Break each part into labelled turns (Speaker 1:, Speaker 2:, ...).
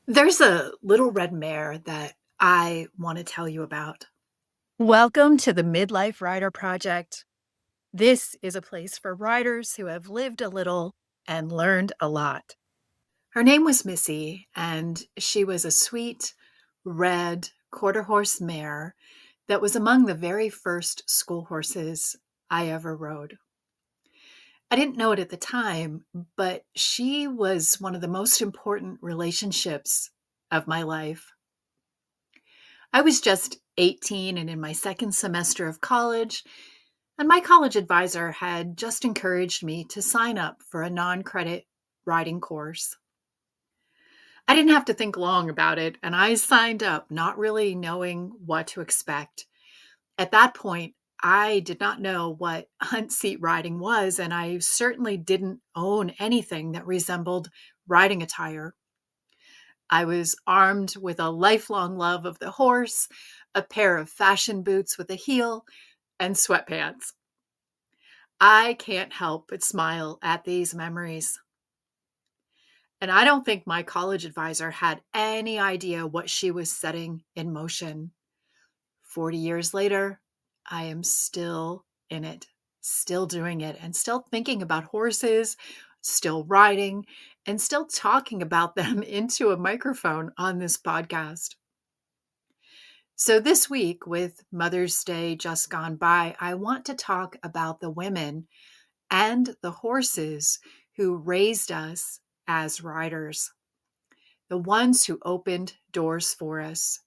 Speaker 1: There's a little red mare that I want to tell you about.
Speaker 2: Welcome to the Midlife Rider Project. This is a place for riders who have lived a little and learned a lot.
Speaker 1: Her name was Missy, and she was a sweet, red quarter horse mare that was among the very first school horses I ever rode. I didn't know it at the time, but she was one of the most important relationships of my life. I was just 18 and in my second semester of college, and my college advisor had just encouraged me to sign up for a non credit riding course. I didn't have to think long about it, and I signed up not really knowing what to expect. At that point, I did not know what hunt seat riding was, and I certainly didn't own anything that resembled riding attire. I was armed with a lifelong love of the horse, a pair of fashion boots with a heel, and sweatpants. I can't help but smile at these memories. And I don't think my college advisor had any idea what she was setting in motion. 40 years later, I am still in it, still doing it, and still thinking about horses, still riding, and still talking about them into a microphone on this podcast. So, this week, with Mother's Day just gone by, I want to talk about the women and the horses who raised us as riders, the ones who opened doors for us.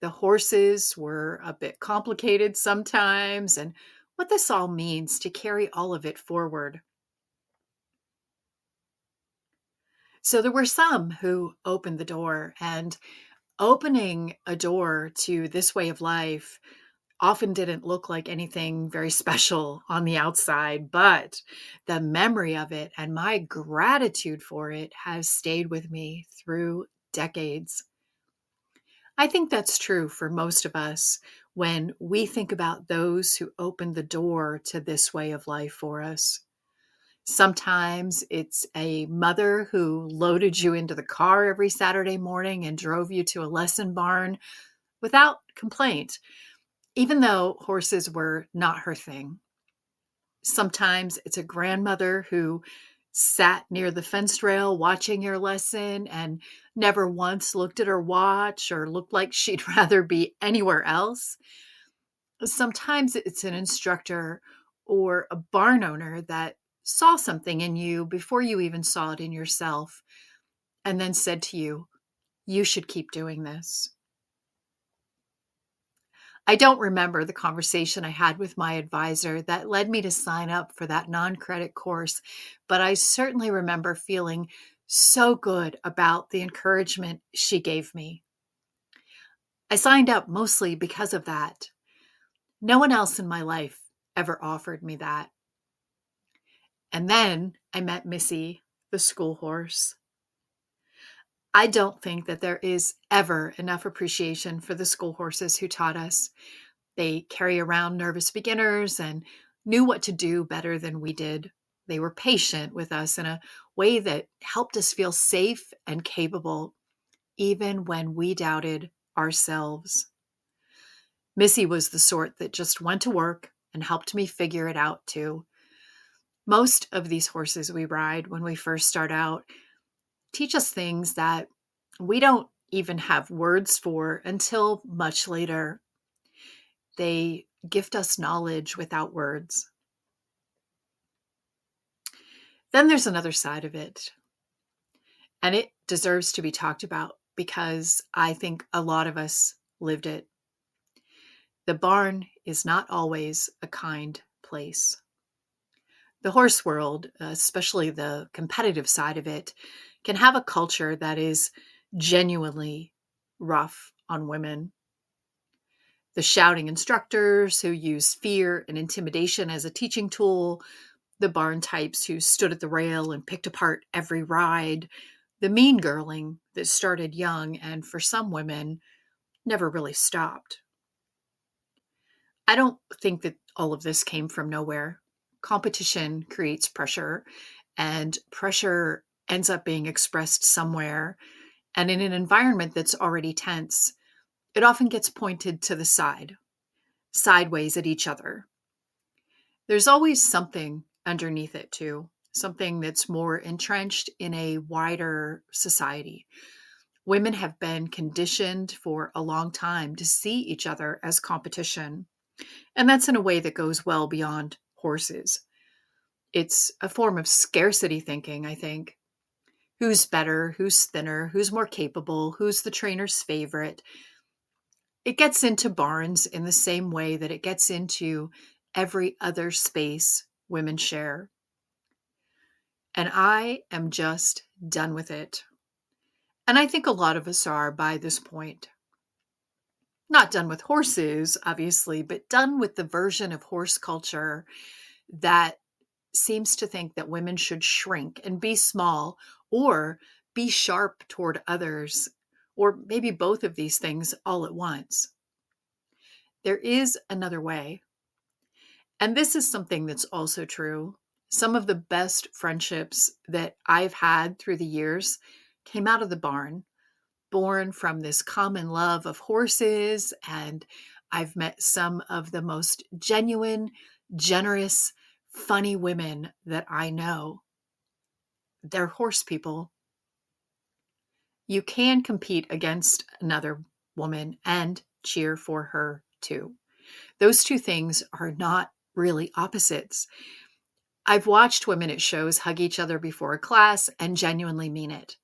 Speaker 1: The horses were a bit complicated sometimes, and what this all means to carry all of it forward. So, there were some who opened the door, and opening a door to this way of life often didn't look like anything very special on the outside, but the memory of it and my gratitude for it has stayed with me through decades. I think that's true for most of us when we think about those who opened the door to this way of life for us. Sometimes it's a mother who loaded you into the car every Saturday morning and drove you to a lesson barn without complaint, even though horses were not her thing. Sometimes it's a grandmother who sat near the fence rail watching your lesson and never once looked at her watch or looked like she'd rather be anywhere else. Sometimes it's an instructor or a barn owner that saw something in you before you even saw it in yourself and then said to you, "You should keep doing this." I don't remember the conversation I had with my advisor that led me to sign up for that non credit course, but I certainly remember feeling so good about the encouragement she gave me. I signed up mostly because of that. No one else in my life ever offered me that. And then I met Missy, the school horse. I don't think that there is ever enough appreciation for the school horses who taught us. They carry around nervous beginners and knew what to do better than we did. They were patient with us in a way that helped us feel safe and capable, even when we doubted ourselves. Missy was the sort that just went to work and helped me figure it out too. Most of these horses we ride when we first start out teach us things that we don't even have words for until much later. They gift us knowledge without words. Then there's another side of it, and it deserves to be talked about because I think a lot of us lived it. The barn is not always a kind place. The horse world, especially the competitive side of it, can have a culture that is genuinely rough on women. The shouting instructors who use fear and intimidation as a teaching tool, the barn types who stood at the rail and picked apart every ride, the mean girling that started young and for some women never really stopped. I don't think that all of this came from nowhere. Competition creates pressure, and pressure ends up being expressed somewhere. And in an environment that's already tense, it often gets pointed to the side, sideways at each other. There's always something underneath it, too, something that's more entrenched in a wider society. Women have been conditioned for a long time to see each other as competition. And that's in a way that goes well beyond horses. It's a form of scarcity thinking, I think. Who's better? Who's thinner? Who's more capable? Who's the trainer's favorite? It gets into barns in the same way that it gets into every other space women share. And I am just done with it. And I think a lot of us are by this point. Not done with horses, obviously, but done with the version of horse culture that seems to think that women should shrink and be small or be sharp toward others, or maybe both of these things all at once. There is another way. And this is something that's also true. Some of the best friendships that I've had through the years came out of the barn, born from this common love of horses. And I've met some of the most genuine, generous, funny women that I know. They're horse people. You can compete against another woman and cheer for her too. Those two things are not really opposites. I've watched women at shows hug each other before a class and genuinely mean it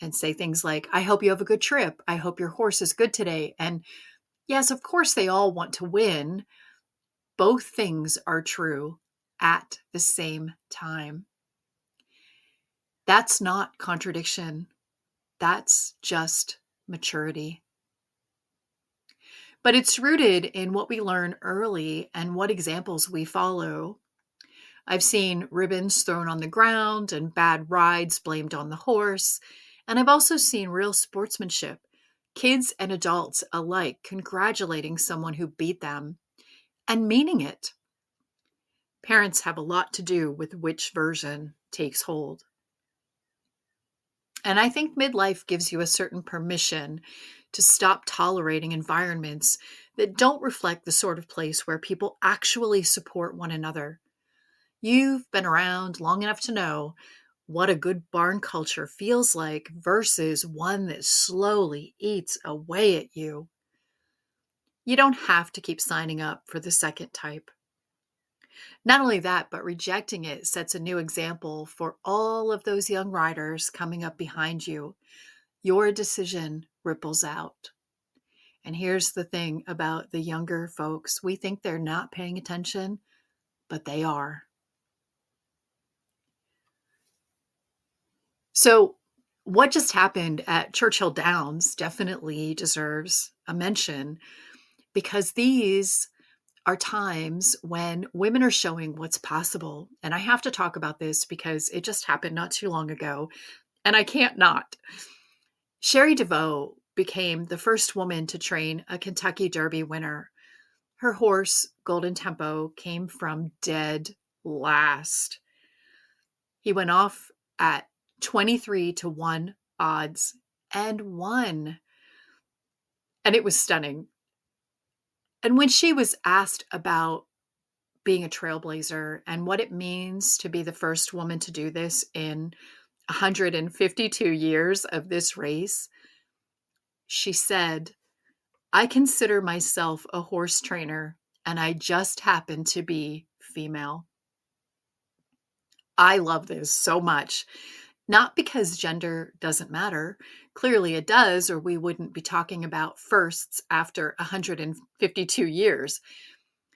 Speaker 1: and say things like, I hope you have a good trip. I hope your horse is good today. And yes, of course, they all want to win. Both things are true at the same time. That's not contradiction. That's just maturity. But it's rooted in what we learn early and what examples we follow. I've seen ribbons thrown on the ground and bad rides blamed on the horse. And I've also seen real sportsmanship, kids and adults alike congratulating someone who beat them and meaning it. Parents have a lot to do with which version takes hold. And I think midlife gives you a certain permission to stop tolerating environments that don't reflect the sort of place where people actually support one another. You've been around long enough to know what a good barn culture feels like versus one that slowly eats away at you. You don't have to keep signing up for the second type. Not only that, but rejecting it sets a new example for all of those young riders coming up behind you. Your decision ripples out. And here's the thing about the younger folks. We think they're not paying attention, but they are. So, what just happened at Churchill Downs definitely deserves a mention because these are times when women are showing what's possible. And I have to talk about this because it just happened not too long ago, and I can't not. Cherie DeVaux became the first woman to train a Kentucky Derby winner. Her horse, Golden Tempo, came from dead last. He went off at 23-1 odds and won. And it was stunning. And when she was asked about being a trailblazer and what it means to be the first woman to do this in 152 years of this race, she said, I consider myself a horse trainer, and I just happen to be female. I love this so much. Not because gender doesn't matter. Clearly it does, or we wouldn't be talking about firsts after 152 years.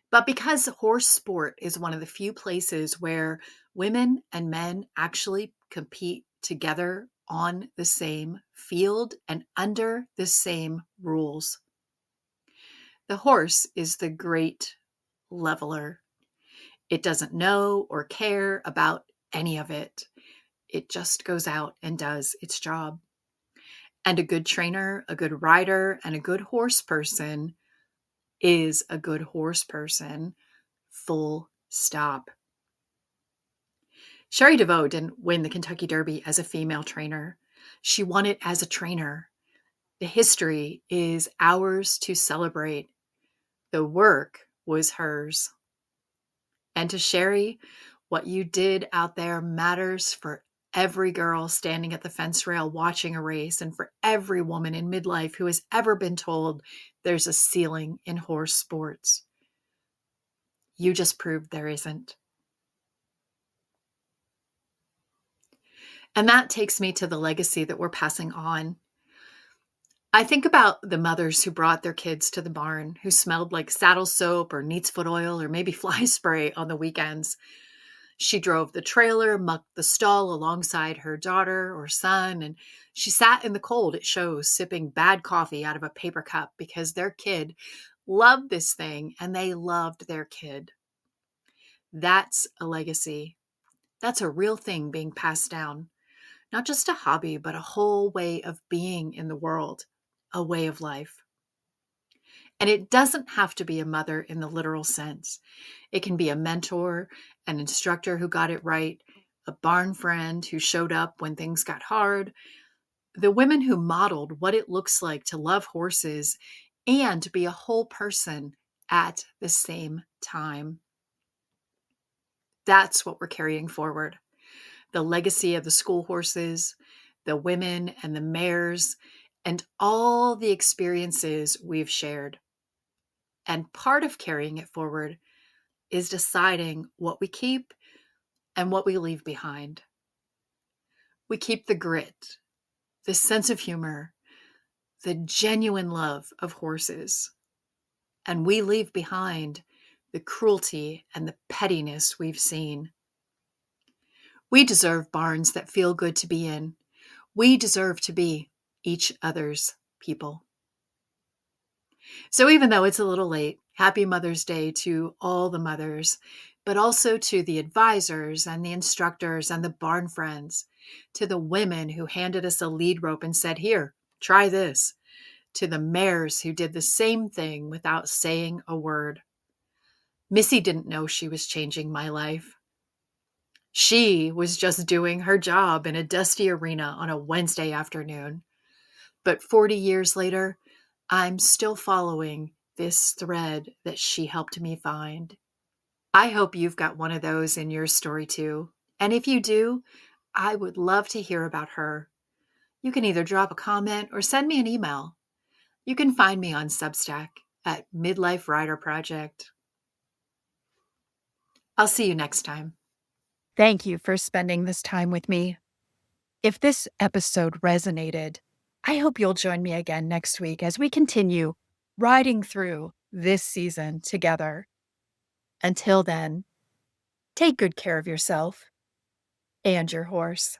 Speaker 1: But because horse sport is one of the few places where women and men actually compete together on the same field and under the same rules. The horse is the great leveler. It doesn't know or care about any of it. It just goes out and does its job. And a good trainer, a good rider, and a good horse person is a good horse person, full stop. Cherie DeVaux didn't win the Kentucky Derby as a female trainer. She won it as a trainer. The history is ours to celebrate. The work was hers. And to Cherie, what you did out there matters for every girl standing at the fence rail watching a race, and for every woman in midlife who has ever been told there's a ceiling in horse sports. You just proved there isn't. And that takes me to the legacy that we're passing on. I think about the mothers who brought their kids to the barn, who smelled like saddle soap or neat's foot oil or maybe fly spray on the weekends. She drove the trailer, mucked the stall alongside her daughter or son, and she sat in the cold at shows sipping bad coffee out of a paper cup because their kid loved this thing and they loved their kid. That's a legacy. That's a real thing being passed down. Not just a hobby, but a whole way of being in the world, a way of life. And it doesn't have to be a mother in the literal sense. It can be a mentor, an instructor who got it right, a barn friend who showed up when things got hard, the women who modeled what it looks like to love horses and to be a whole person at the same time. That's what we're carrying forward. The legacy of the school horses, the women and the mares, and all the experiences we've shared. And part of carrying it forward is deciding what we keep and what we leave behind. We keep the grit, the sense of humor, the genuine love of horses, and we leave behind the cruelty and the pettiness we've seen. We deserve barns that feel good to be in. We deserve to be each other's people. So even though it's a little late, happy Mother's Day to all the mothers, but also to the advisors and the instructors and the barn friends, to the women who handed us a lead rope and said, "Here, try this," to the mares who did the same thing without saying a word. Missy didn't know she was changing my life. She was just doing her job in a dusty arena on a Wednesday afternoon. But 40 years later, I'm still following this thread that she helped me find. I hope you've got one of those in your story too. And if you do, I would love to hear about her. You can either drop a comment or send me an email. You can find me on Substack at Midlife Rider Project. I'll see you next time.
Speaker 2: Thank you for spending this time with me. If this episode resonated, I hope you'll join me again next week as we continue riding through this season together. Until then, take good care of yourself and your horse.